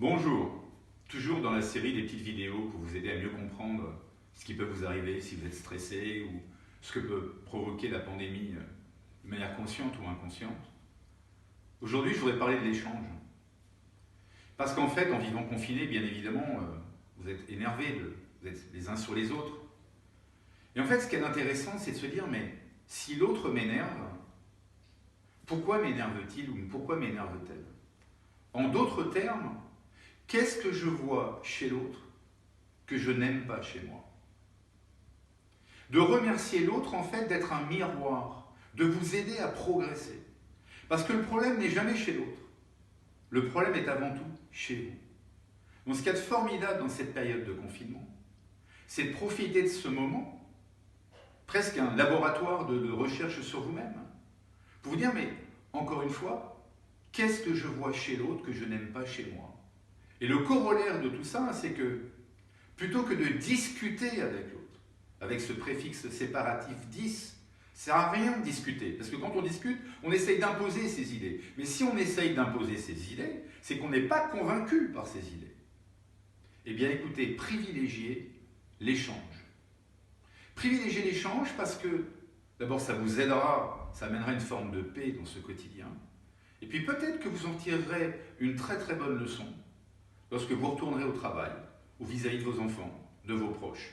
Bonjour, toujours dans la série des petites vidéos pour vous aider à mieux comprendre ce qui peut vous arriver si vous êtes stressé ou ce que peut provoquer la pandémie de manière consciente ou inconsciente. Aujourd'hui, je voudrais parler de l'échange. Parce qu'en fait, en vivant confiné, bien évidemment, vous êtes énervés, vous êtes les uns sur les autres. Et en fait, ce qui est intéressant, c'est de se dire, mais si l'autre m'énerve, pourquoi m'énerve-t-il ou pourquoi m'énerve-t-elle? En d'autres termes, qu'est-ce que je vois chez l'autre que je n'aime pas chez moi? De remercier l'autre, en fait, d'être un miroir, de vous aider à progresser. Parce que le problème n'est jamais chez l'autre. Le problème est avant tout chez vous. Donc ce qu'il y a de formidable dans cette période de confinement, c'est de profiter de ce moment, presque un laboratoire de recherche sur vous-même, pour vous dire, mais encore une fois, qu'est-ce que je vois chez l'autre que je n'aime pas chez moi? Et le corollaire de tout ça, c'est que plutôt que de discuter avec l'autre, avec ce préfixe séparatif 10, ça ne sert à rien de discuter. Parce que quand on discute, on essaye d'imposer ses idées. Mais si on essaye d'imposer ses idées, c'est qu'on n'est pas convaincu par ces idées. Eh bien écoutez, privilégiez l'échange. Privilégiez l'échange parce que, d'abord, ça vous aidera, ça amènera une forme de paix dans ce quotidien. Et puis peut-être que vous en tirerez une très très bonne leçon lorsque vous retournerez au travail, ou vis-à-vis de vos enfants, de vos proches.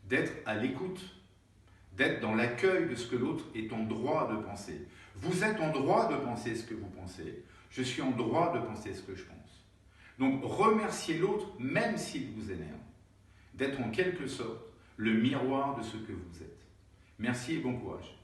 D'être à l'écoute, d'être dans l'accueil de ce que l'autre est en droit de penser. Vous êtes en droit de penser ce que vous pensez. Je suis en droit de penser ce que je pense. Donc remerciez l'autre, même s'il vous énerve. D'être en quelque sorte le miroir de ce que vous êtes. Merci et bon courage.